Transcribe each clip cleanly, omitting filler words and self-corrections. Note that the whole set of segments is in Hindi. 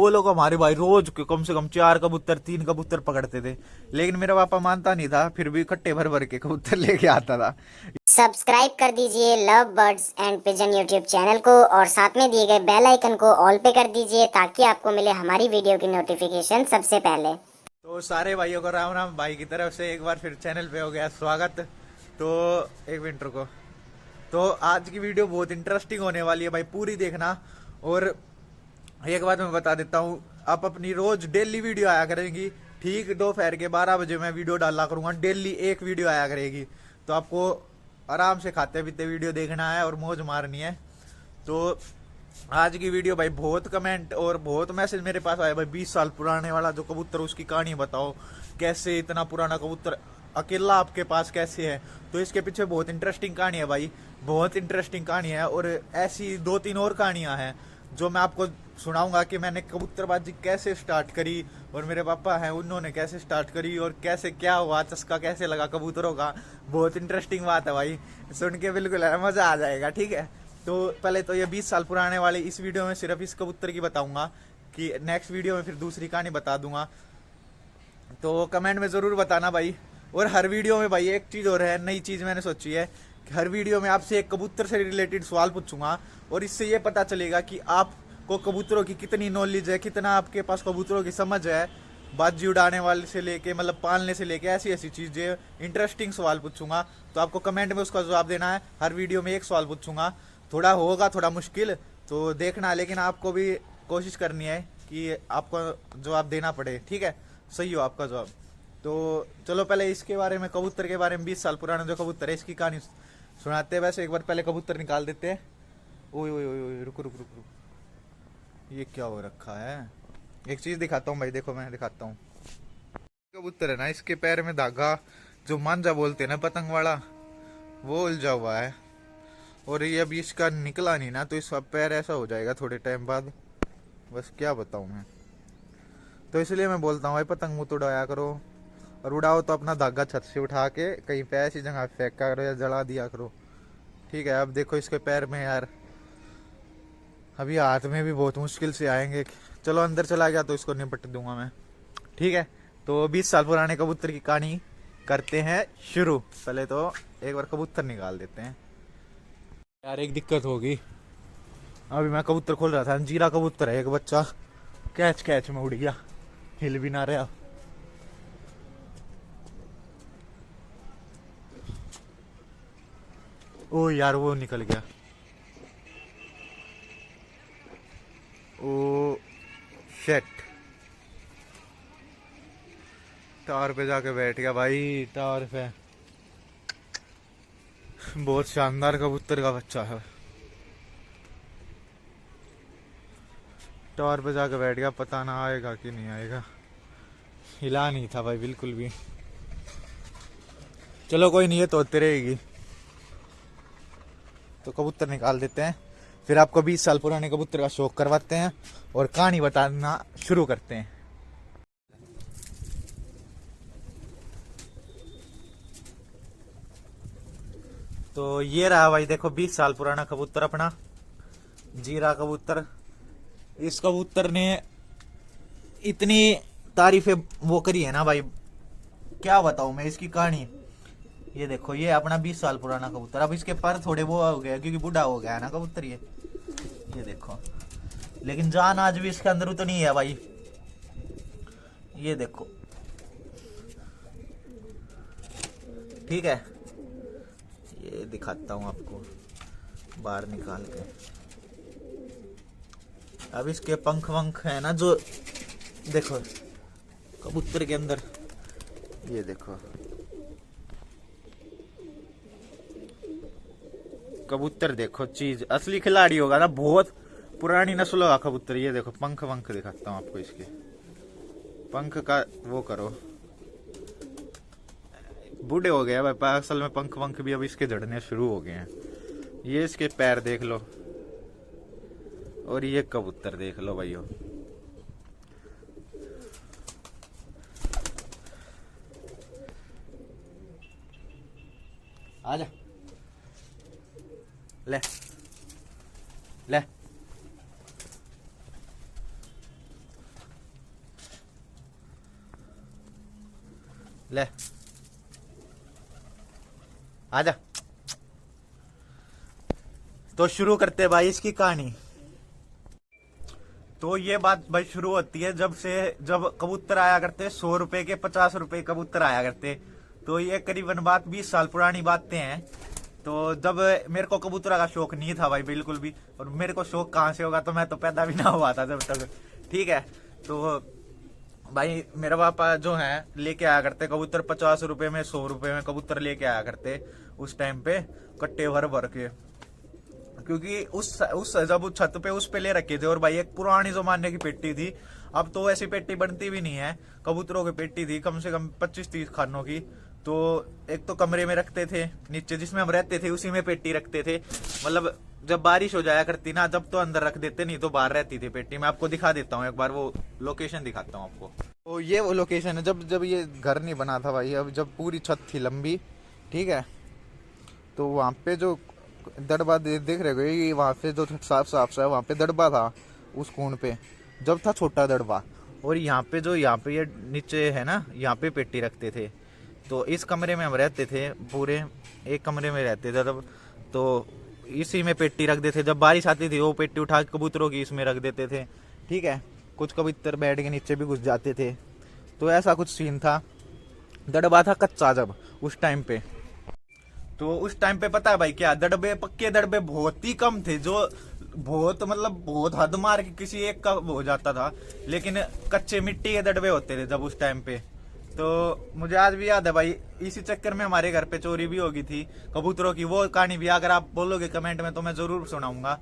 वो लोग हमारे भाई रोज के कम से कम 4 कबूतर 3 कबूतर पकड़ते थे, लेकिन मेरा पापा मानता नहीं था, फिर भी कट्टे भर भर के कबूतर लेके आता था। सब्सक्राइब कर दीजिए love birds and pigeon YouTube channel को और साथ में दिए गए बेल आइकन को ऑल पे कर दीजिए ताकि आपको मिले हमारी वीडियो की नोटिफिकेशन सबसे पहले। तो सारे भाइयों को राम राम, भाई की तरफ से एक बार फिर चैनल पे हो गया स्वागत। तो एक मिनट रुको। तो आज की वीडियो बहुत इंटरेस्टिंग होने वाली है भाई, पूरी देखना। और एक बात मैं बता देता हूँ, आप अपनी रोज डेली वीडियो आया करेगी, ठीक दोपहर के 12 बजे मैं वीडियो डाला करूंगा, डेली एक वीडियो आया करेगी। तो आपको आराम से खाते पीते वीडियो देखना है और मौज मारनी है। तो आज की वीडियो भाई, बहुत कमेंट और बहुत मैसेज मेरे पास आया भाई, 20 साल पुराने वाला जो कबूतर, उसकी कहानी बताओ, कैसे इतना पुराना कबूतर अकेला आपके पास कैसे है। तो इसके पीछे बहुत इंटरेस्टिंग कहानी है भाई, बहुत इंटरेस्टिंग कहानी है। और ऐसी 2-3 और कहानियां हैं जो मैं आपको सुनाऊंगा कि मैंने कबूतरबाजी कैसे स्टार्ट करी, और मेरे पापा हैं उन्होंने कैसे स्टार्ट करी, और कैसे क्या हुआ, चस्का कैसे लगा कबूतरों का। बहुत इंटरेस्टिंग बात है भाई, सुन के बिल्कुल मजा आ जाएगा। ठीक है, तो पहले तो ये 20 साल पुराने वाले इस वीडियो में सिर्फ इस कबूतर की बताऊंगा, कि नेक्स्ट वीडियो में फिर दूसरी कहानी बता दूंगा। तो कमेंट में जरूर बताना भाई। और हर वीडियो में भाई एक चीज और है, नई चीज मैंने सोची है कि हर वीडियो में आपसे एक कबूतर से रिलेटेड सवाल पूछूंगा, और इससे ये पता चलेगा कि आपको कबूतरों की कितनी नॉलेज है, कितना आपके पास कबूतरों की समझ है। बाजी उड़ाने वाले से लेके, मतलब पालने से लेके, ऐसी ऐसी चीजें, इंटरेस्टिंग सवाल पूछूंगा। तो आपको कमेंट में उसका जवाब देना है। हर वीडियो में एक सवाल पूछूंगा, थोड़ा होगा थोड़ा मुश्किल, तो देखना, लेकिन आपको भी कोशिश करनी है कि आपको जवाब देना पड़े। ठीक है, सही हो आपका जवाब। तो चलो पहले इसके बारे में, कबूतर के बारे में, 20 साल पुराना जो कबूतर है इसकी कहानी सुनाते हैं। वैसे एक बार पहले कबूतर निकाल देते हैं। ओए ओए ओए, रुको रुको रुको, ये क्या हो रखा है। एक चीज दिखाता हूँ भाई, देखो मैं दिखाता हूँ। कबूतर है ना, इसके पैर में धागा, जो मांझा बोलते हैं ना पतंग वाला, वो उलझा हुआ है। और ये अभी इसका निकला नहीं ना, तो इसका पैर ऐसा हो जाएगा थोड़े टाइम बाद। बस क्या बताऊं मैं, तो इसलिए मैं बोलता हूँ भाई, पतंग मत उड़ाया करो, और उड़ाओ तो अपना धागा छत से उठा के कहीं पे ऐसी जगह फेंका करो या जला दिया करो। ठीक है, अब देखो इसके पैर में यार, अभी हाथ में भी बहुत मुश्किल से आएंगे। चलो अंदर चला गया तो इसको निपट दूंगा मैं। ठीक है, तो 20 साल पुराने कबूतर की कहानी करते हैं शुरू। पहले तो एक बार कबूतर निकाल देते हैं। यार एक दिक्कत होगी, अभी मैं कबूतर खोल रहा था, जीरा कबूतर है, एक बच्चा कैच कैच में उड़ गया, हिल भी ना रहा। ओ यार वो निकल गया। ओ शेट, टावर पे जाके बैठ गया भाई, टावर पे। बहुत शानदार कबूतर का बच्चा है, टावर पे जाके बैठ गया, पता ना आएगा कि नहीं आएगा। हिला नहीं था भाई बिल्कुल भी। चलो कोई नहीं, है तो होते रहेगी। तो कबूतर निकाल देते हैं, फिर आपको 20 साल पुराने कबूतर का शौक करवाते हैं और कहानी बताना शुरू करते हैं। तो ये रहा भाई, देखो 20 साल पुराना कबूतर अपना, जीरा कबूतर। इस कबूतर ने इतनी तारीफें वो करी है ना भाई, क्या बताऊं मैं इसकी कहानी। ये देखो, ये अपना 20 साल पुराना कबूतर, अब इसके पर थोड़े वो हो गया क्योंकि बूढ़ा हो गया है ना कबूतर ये देखो, लेकिन जान आज भी इसके अंदर उतनी है भाई। ये देखो, ठीक है, ये दिखाता हूं आपको बाहर निकाल के। अब इसके पंख वंख है ना, जो देखो कबूतर के अंदर, ये देखो कबूतर, देखो चीज असली खिलाड़ी होगा ना, बहुत पुरानी नस्ल का कबूतर। ये देखो पंख वंख दिखाता हूँ आपको, इसके पंख का वो करो, बूढ़े हो गए भाई असल में, पंख वंख भी अब इसके झड़ने शुरू हो गए हैं। ये इसके पैर देख लो, और ये कबूतर देख लो भाइयों। आजा, ले ले, ले आजा। तो शुरू करते भाई इसकी कहानी। तो ये बात भाई शुरू होती है जब कबूतर आया करते 100 रुपए के 50 रुपए कबूतर आया करते। तो ये करीबन बात 20 साल पुरानी बातें हैं। तो जब मेरे को कबूतरा का शौक नहीं था भाई बिल्कुल भी, और मेरे को शौक कहाँ से होगा, तो मैं तो पैदा भी ना हुआ था जब तक, ठीक है। तो भाई मेरा पापा जो है लेके आया करते कबूतर 50 रुपए में 100 रुपए में कबूतर लेके आया करते उस टाइम पे, कट्टे भर भर के। क्योंकि उस जब छत पे उस पे ले रखे थे, और भाई एक पुरानी जमाने की पेटी थी, अब तो ऐसी पेटी बनती भी नहीं है। कबूतरों की पेटी थी कम से कम 25-30 खानों की। तो एक तो कमरे में रखते थे नीचे जिसमें हम रहते थे, उसी में पेटी रखते थे। मतलब जब बारिश हो जाया करती ना, जब तो अंदर रख देते, नहीं तो बाहर रहती थी पेटी। मैं आपको दिखा देता हूँ एक बार, वो लोकेशन दिखाता हूँ आपको। तो ये वो लोकेशन है जब ये घर नहीं बना था भाई, अब जब पूरी छत थी लंबी, ठीक है। तो वहाँ पे जो दड़बा देख रहे हो, ये वहाँ से जो साफ साफ सा है, वहाँ पे दड़बा था उस कोण पे, जब था छोटा दड़बा। और यहाँ पे ये नीचे है ना, यहाँ पे पेटी रखते थे। तो इस कमरे में हम रहते थे, पूरे एक कमरे में रहते थे तब। तो इसी में पेटी रख देते, जब बारिश आती थी वो पेटी उठा के कबूतरों की इसमें रख देते थे, ठीक है। कुछ कबूतर बैठ के नीचे भी घुस जाते थे। तो ऐसा कुछ सीन था। दड़बा था कच्चा जब उस टाइम पे। तो उस टाइम पे पता है भाई क्या, दड़बे पक्के दड़बे बहुत ही कम थे, जो बहुत हद मार के किसी एक का हो जाता था। लेकिन कच्चे मिट्टी के दड़बे होते थे जब उस टाइम पे। तो मुझे आज भी याद है भाई, इसी चक्कर में हमारे घर पे चोरी भी होगी थी कबूतरों की। वो कहानी भी अगर आप बोलोगे कमेंट में तो मैं जरूर सुनाऊंगा।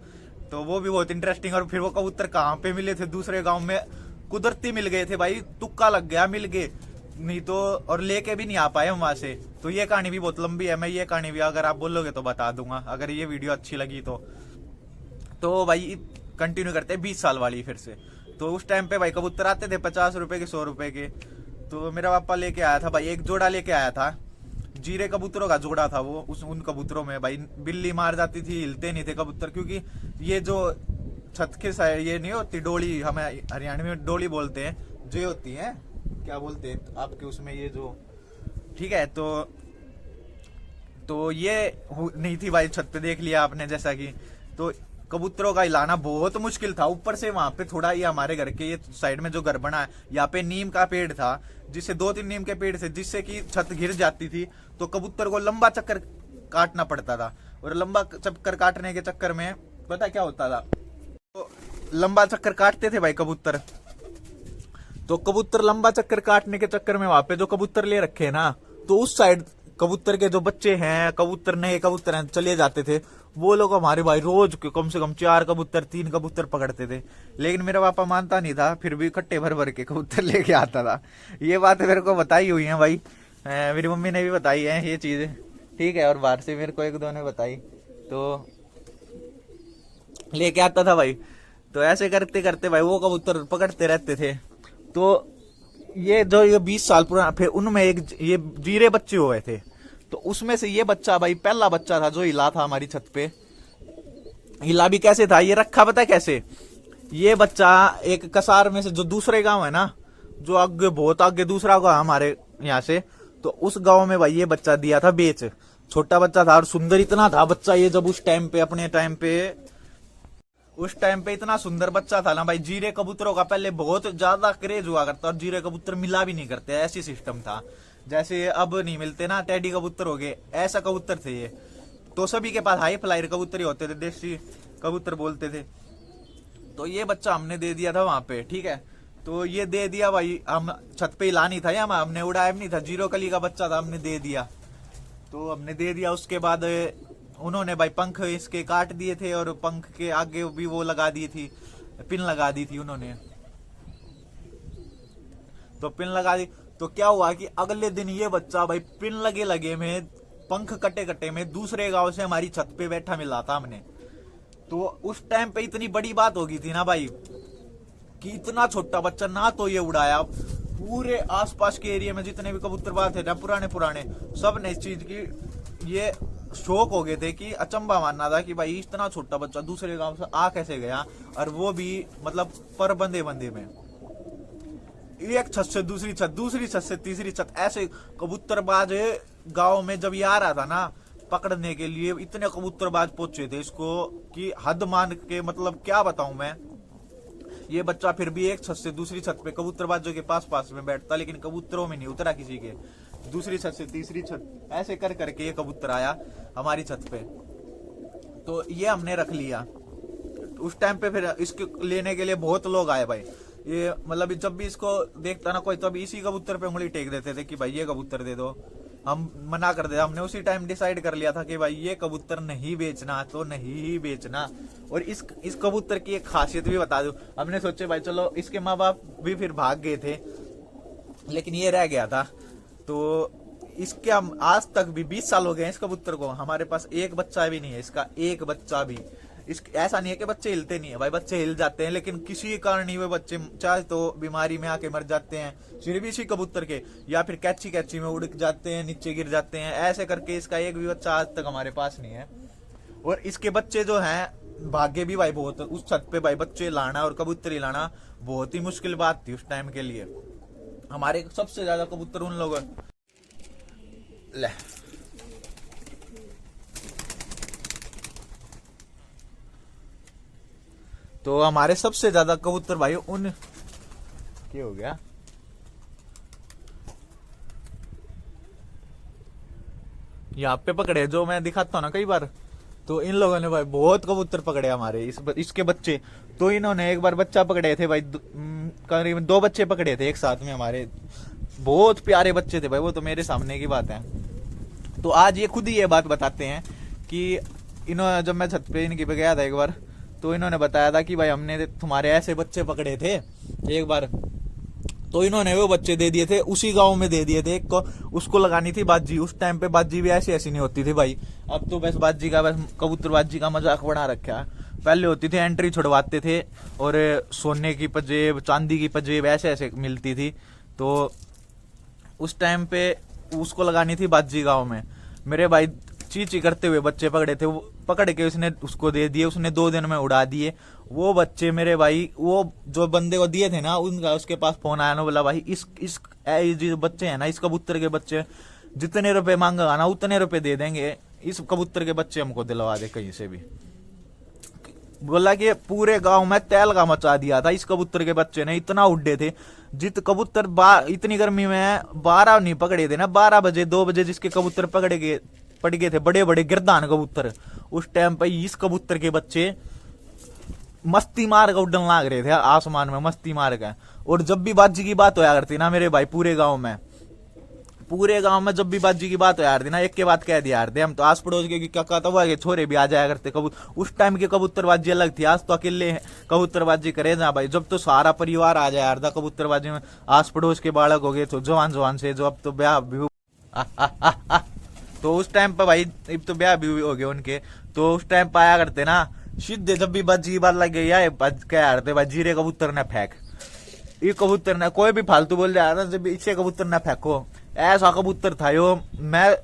तो वो भी बहुत इंटरेस्टिंग। और फिर वो कबूतर कहाँ पे मिले थे, दूसरे गांव में कुदरती मिल गए थे भाई, तुक्का लग गया, मिल गए नहीं तो, और लेके भी नहीं आ पाए हम वहां से। तो ये कहानी भी बहुत लंबी है, मैं ये कहानी भी अगर आप बोलोगे तो बता दूंगा, अगर ये वीडियो अच्छी लगी तो भाई कंटिन्यू करते हैं 20 साल वाली फिर से। तो उस टाइम पे भाई कबूतर आते थे 50 रुपए के 100 रुपए के। तो मेरा पापा लेके आया था भाई, एक जोड़ा लेके आया था, जीरे कबूतरों का जोड़ा था वो। उन कबूतरों में भाई बिल्ली मार जाती थी, हिलते नहीं थे कबूतर। क्योंकि ये जो छत के साइड ये नहीं होती डोली, हमें हरियाणा में डोली बोलते हैं, जो होती है क्या बोलते हैं आपके उसमें, ये जो, ठीक है। तो ये नहीं थी भाई छत पे, देख लिया आपने जैसा कि। तो कबूतरों का हिलाना बहुत मुश्किल था। ऊपर से वहां पे थोड़ा ये हमारे घर के ये साइड में जो घर बना है, यहाँ पे नीम का पेड़ था, जिससे 2-3 नीम के पेड़ से, जिससे कि छत गिर जाती थी। तो कबूतर को लंबा चक्कर काटना पड़ता था। और लंबा चक्कर काटने के चक्कर में पता क्या होता था, तो लंबा चक्कर काटते थे भाई कबूतर। तो कबूतर लंबा चक्कर काटने के चक्कर में वहां पे जो कबूतर ले रखे हैं ना, तो उस साइड कबूतर के जो बच्चे हैं, कबूतर नए कबूतर हैं, चले जाते थे। वो लोग हमारे भाई रोज कम से कम 4 कबूतर 3 कबूतर पकड़ते थे। लेकिन मेरा पापा मानता नहीं था, फिर भी कट्टे भर भर के कबूतर लेके आता था। ये बात मेरे को बताई हुई है भाई, मेरी मम्मी ने भी बताई है ये चीजें, ठीक है। और बाहर से मेरे को 1-2 ने बताई, तो लेके आता था भाई। तो ऐसे करते करते भाई वो कबूतर पकड़ते रहते थे। तो ये 20 साल पुराना, फिर उनमें एक ये जीरे बच्चे हुए थे। तो उसमें से ये बच्चा भाई पहला बच्चा था जो हिला था हमारी छत पे। हिला भी कैसे था, ये रखा पता है कैसे, ये बच्चा एक कसार में से, जो दूसरे गांव है ना, जो आगे बहुत आगे दूसरा गांव हमारे यहाँ से, तो उस गांव में भाई ये बच्चा दिया था बेच। छोटा बच्चा था और सुंदर इतना था बच्चा ये, जब उस टाइम पे अपने टाइम पे इतना सुंदर बच्चा था ना भाई। जीरे कबूतरों का पहले बहुत ज्यादा क्रेज हुआ करता, और जीरे कबूतर मिला भी नहीं करते, ऐसी सिस्टम था। जैसे अब नहीं मिलते ना, टेडी कबूतर हो गए, ऐसा कबूतर थे ये। तो सभी के पास हाई फ्लायर कबूतर ही होते थे, देसी कबूतर बोलते थे। तो ये बच्चा हमने दे दिया था वहां पे, ठीक है। तो ये दे दिया भाई, हम छत पे हिला नहीं था या हमने उड़ाया नहीं था, जीरो कली का बच्चा था, हमने दे दिया। तो हमने दे दिया, उसके बाद उन्होंने भाई पंख इसके काट दिए थे, और पंख के आगे भी वो लगा दी थी, पिन लगा दी थी उन्होंने। तो पिन लगा दी, तो क्या हुआ कि अगले दिन ये बच्चा भाई पिन लगे में, पंख कटे में दूसरे गांव से हमारी छत पे बैठा मिला था हमने। तो उस टाइम पे इतनी बड़ी बात हो गई थी ना भाई, कि इतना छोटा बच्चा ना तो ये उड़ाया, पूरे आसपास के एरिया में जितने भी कबूतरबाज थे ना पुराने सब ने इस चीज की ये शौक हो गए थे, कि अचंबा मानना था कि भाई इतना छोटा बच्चा दूसरे गांव से आ कैसे गया, और वो भी मतलब पर बंदे में। एक छत से दूसरी छत, दूसरी छत से तीसरी छत, ऐसे कबूतरबाज गांव में जब ये आ रहा था ना पकड़ने के लिए, इतने कबूतरबाज पहुंचे थे इसको कि हद मान के, मतलब क्या बताऊं मैं। ये बच्चा फिर भी एक छत से दूसरी छत पे कबूतरबाजों के पास पास में बैठता, लेकिन कबूतरों में नहीं उतरा किसी के। दूसरी छत से तीसरी छत ऐसे कर करके ये कबूतर आया हमारी छत पे, तो ये हमने रख लिया। उस टाइम पे फिर इसको लेने के लिए बहुत लोग आए भाई। ये मतलब जब भी इसको देखता ना कोई, तो अभी इसी कबूतर पे उंगली टेक देते थे कि भाई ये कबूतर दे दो। हम मना कर दे, हमने उसी टाइम डिसाइड कर लिया था कि भाई ये कबूतर नहीं बेचना, तो नहीं ही बेचना। और इस कबूतर की एक खासियत भी बता दूं, हमने सोचे भाई चलो, इसके माँ बाप भी फिर भाग गए थे लेकिन ये रह गया था। तो इसके हम आज तक भी 20 साल हो गए इस कबूतर को, हमारे पास एक बच्चा भी नहीं है इसका, एक बच्चा भी। इस ऐसा नहीं है कि बच्चे हिलते नहीं है भाई, बच्चे हिल जाते हैं, लेकिन किसी कारण नहीं, वे बच्चे चाहे तो बीमारी में आके मर जाते हैं, सिर्फ इसी कबूतर के, या फिर कैची कैची में उड़ जाते हैं, नीचे गिर जाते हैं। ऐसे करके इसका एक भी बच्चा आज तक हमारे पास नहीं है। और इसके बच्चे जो हैं भाग्य भी भाई बहुत, उस छत पे भाई बच्चे लाना और कबूतरी लाना बहुत ही मुश्किल बात थी उस टाइम के लिए। हमारे सबसे ज्यादा कबूतर उन लोगों ले तो हमारे सबसे ज्यादा कबूतर भाई उन क्या हो गया, यहाँ पे पकड़े जो मैं दिखाता हूँ ना कई बार, तो इन लोगों ने भाई बहुत कबूतर पकड़े हमारे इसके बच्चे। तो इन्होंने एक बार बच्चा पकड़े थे भाई, करीबन 2 बच्चे पकड़े थे एक साथ में हमारे, बहुत प्यारे बच्चे थे भाई, वो तो मेरे सामने की बात है। तो आज ये खुद ही ये बात बताते हैं कि इन्होंने, जब मैं छत पे इनकी पे गया था एक बार, तो इन्होंने बताया था कि भाई हमने तुम्हारे ऐसे बच्चे पकड़े थे एक बार, तो इन्होंने वो बच्चे दे दिए थे, उसी गांव में दे दिए थे एक को, उसको लगानी थी बाजी। उस टाइम पे बाजी भी ऐसी ऐसी नहीं होती थी भाई, अब तो बस बाजी का, बस कबूतरबाजी का मजाक बना रखा है। पहले होती थी एंट्री छुड़वाते थे और सोने की पजेब, चांदी की पजेब ऐसे ऐसे मिलती थी। तो उस टाइम पे उसको लगानी थी बाजी गांव में। मेरे भाई चीची करते हुए बच्चे पकड़े थे, वो पकड़ के उसने उसको दे दिए, उसने 2 दिन में उड़ा दिए वो बच्चे मेरे भाई। वो जो बंदे को दिए थे ना, उनका उसके पास फोन आया ना, बोला भाई इस जो बच्चे हैं ना, इस कबूतर के बच्चे जितने रुपए मांगा ना उतने रुपए दे देंगे, इस कबूतर के बच्चे हमको दिलवा दे कहीं से भी। बोला कि पूरे गांव में तहलका मचा दिया था इस कबूतर के बच्चे ने, इतना उड़े थे। जित कबूतर इतनी गर्मी में 12 नहीं पकड़े थे ना, 12 बजे 2 बजे जिसके कबूतर पड़ गए थे, बड़े बड़े गिरदान कबूतर, उस टाइम पे इस कबूतर के बच्चे मस्ती मार कर उड़न लाग रहे थे आसमान में, मस्ती मार कर। और जब भी बाजी की बात होया करती ना मेरे भाई, पूरे गांव में जब भी बाजी की बात होया करती ना, एक के बाद कह दिया करते हम तो आस पड़ोस के काका तो के छोरे भी आ जाया करते कबूतर। उस टाइम की कबूतरबाजी अलग थी, आज तो अकेले कबूतरबाजी करे ना भाई, जब तो सारा परिवार आ जाया करता कबूतरबाजी में। आस पड़ोस के बालक हो गए तो जवान से, जो अब तो ब्याह भी तो उस टाइम पे भाई अब तो ब्याह भी हो गए उनके, तो उस टाइम पे आया करते ना सीधे, जब भी बाजी की बात लग गई है क्या करते भाई, जीरे कबूतर ने फेंक, ये कबूतर ने कोई भी फालतू बोल रहा था, जब इसे कबूतर न फेंको, ऐसा कबूतर था यो। मैं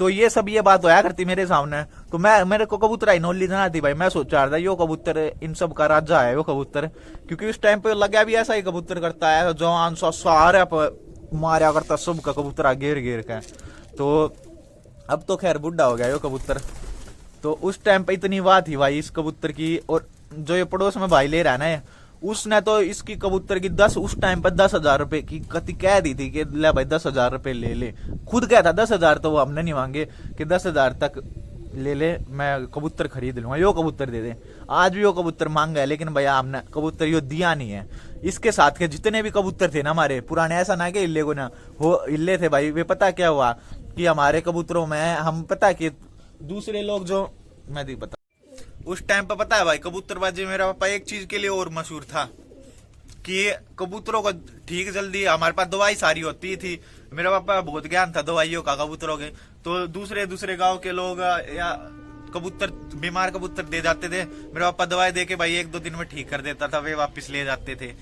तो ये सब ये बात होया करती मेरे सामने, तो मेरे को कबूतर आई नॉलेज ना थी भाई, मैं सोचा रहा था यो कबूतर इन सब का राजा है वो कबूतर, क्योंकि उस टाइम पे लगा भी ऐसा ही कबूतर करता है, जवान सारे मारा करता सब का कबूतर घेर घेर का। तो अब तो खैर बुढ़ा हो गया यो कबूतर। तो उस टाइम पे इतनी बात थी भाई इस कबूतर की। और जो ये पड़ोस में भाई ले रहा है ना, उसने तो इसकी कबूतर की उस टाइम पर 10,000 रुपए की कति कह दी थी कि ले भाई 10,000 रुपए ले ले। खुद कहता 10,000 तो वो हमने नहीं मांगे कि 10,000 तक ले ले, मैं कबूतर खरीद लूंगा, यो कबूतर दे दे। आज भी यो कबूतर मांगा है, लेकिन भैया हमने कबूतर यो दिया नहीं है। इसके साथ के जितने भी कबूतर थे ना हमारे पुराने, ऐसा ना कि इल्ले को ना हो, इल्ले थे भाई। वे पता क्या हुआ कि हमारे कबूतरों में हम पता कि दूसरे लोग जो मैं नहीं पता, उस टाइम पे पता है भाई कबूतरबाजी मेरा पापा एक चीज के लिए और मशहूर था कि कबूतरों को ठीक जल्दी, हमारे पास दवाई सारी होती थी, मेरा पापा बहुत ज्ञान था दवाइयों का कबूतरों के। तो दूसरे गांव के लोग या कबूतर, बीमार कबूतर दे जाते थे, मेरा पापा दवाई दे के भाई 1-2 दिन में ठीक कर देता था, वे वापस ले जाते थे।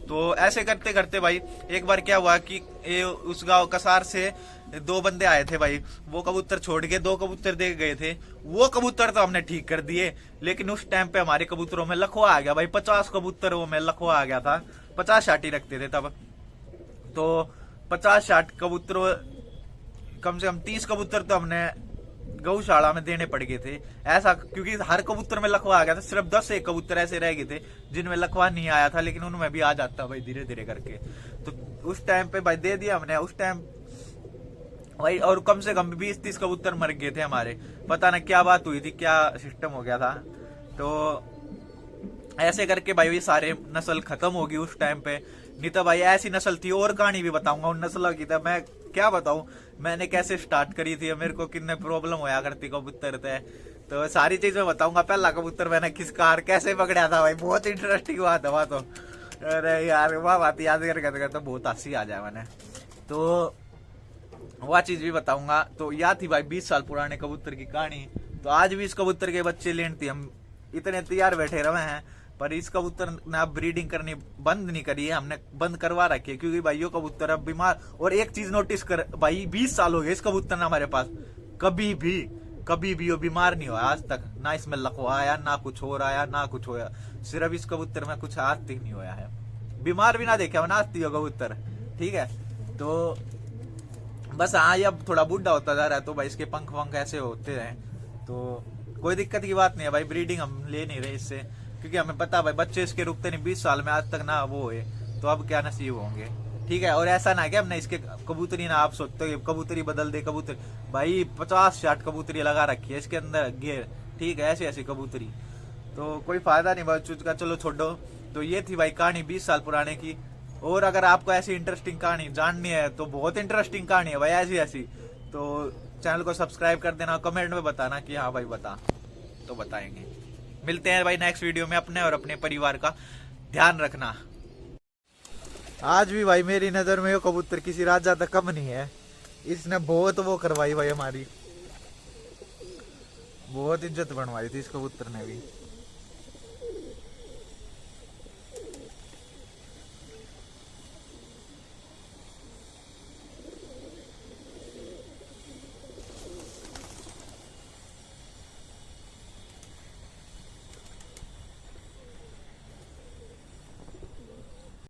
तो ऐसे करते करते भाई एक बार क्या हुआ कि उस गांव कसार से 2 बंदे आए थे भाई, वो कबूतर छोड़ के 2 कबूतर दे गए थे। वो कबूतर तो हमने ठीक कर दिए, लेकिन उस टाइम पे हमारे कबूतरों में लखवा आ गया भाई, 50 कबूतरों में लखवा आ गया था। 50 छाटी रखते थे तब। तो 50-60 कबूतरों, कम से कम 30 कबूतर तो हमने गौशाला में देने पड़ गए थे ऐसा, क्योंकि हर कबूतर में लखवा आ गया था। सिर्फ 10 एक कबूतर ऐसे रह गए थे जिनमें लखवा नहीं आया था, लेकिन उनमें भी आ जाता भाई धीरे धीरे करके। तो उस टाइम पे भाई दे दिया हमने उस टाइम भाई, और कम से कम 20-30 कबूतर मर गए थे हमारे। पता ना क्या बात हुई थी, क्या सिस्टम हो गया था। तो ऐसे करके भाई ये सारे नस्ल खत्म होगी उस टाइम पे। नहीं तो भाई ऐसी नस्ल थी, और कहानी भी बताऊंगा उन नस्लों की। तो मैं क्या बताऊं मैंने कैसे स्टार्ट करी थी, मेरे को कितने प्रॉब्लम होया करती कबूतर थे, तो सारी चीज मैं बताऊंगा। पहला कबूतर मैंने किस कार कैसे पकड़ा था भाई, बहुत इंटरेस्टिंग बात है वह तो। अरे यार वह बात याद करके तो बहुत हंसी आ जाए मैंने। तो वह चीज भी बताऊंगा। तो याद थी भाई 20 साल पुराने कबूतर की कहानी। तो आज भी इस कबूतर के बच्चे लेने थी, हम इतने तैयार बैठे रहे हैं, पर इस कबूतर ने अब ब्रीडिंग करनी बंद नहीं करी है, हमने बंद करवा रखी है, क्योंकि भाई ये कबूतर अब बीमार। और एक चीज नोटिस कर भाई, 20 साल हो गए इस कबूतर ने हमारे पास, कभी भी वो बीमार नहीं हुआ आज तक, ना इसमें लकवा आया, ना कुछ हो रहा है, ना कुछ होया। सिर्फ इस कबूतर में कुछ आज तक नहीं होया है, बीमार भी ना देखा ना आज तक कबूतर। ठीक है, तो बस हाँ ये अब थोड़ा बूढ़ा होता जा रहा है, तो भाई इसके पंख वंख ऐसे होते हैं, तो कोई दिक्कत की बात नहीं है भाई। ब्रीडिंग हम ले नहीं रहे इससे, क्योंकि हमें पता भाई बच्चे इसके रुकते नहीं 20 साल में आज तक ना वो है, तो अब क्या नसीब होंगे। ठीक है, और ऐसा ना क्या हमने इसके कबूतरी ना, आप सोचते हो कबूतरी बदल दे कबूतर, भाई 50-60 कबूतरी लगा रखी है इसके अंदर घेर। ठीक है, ऐसी ऐसी कबूतरी, तो कोई फायदा नहीं भाई चूज का, चलो छोड़ो। तो ये थी भाई कहानी 20 साल पुराने की। और अगर आपको ऐसी इंटरेस्टिंग कहानी जाननी है तो बहुत इंटरेस्टिंग कहानी है भाई ऐसी ऐसी, तो चैनल को सब्सक्राइब कर देना, कमेंट में बताना कि हाँ भाई बता, तो बताएंगे। मिलते हैं भाई नेक्स्ट वीडियो में। अपने और अपने परिवार का ध्यान रखना। आज भी भाई मेरी नजर में ये कबूतर किसी राजा तक कम नहीं है, इसने बहुत वो करवाई भाई, हमारी बहुत इज्जत बनवाई थी इस कबूतर ने भी।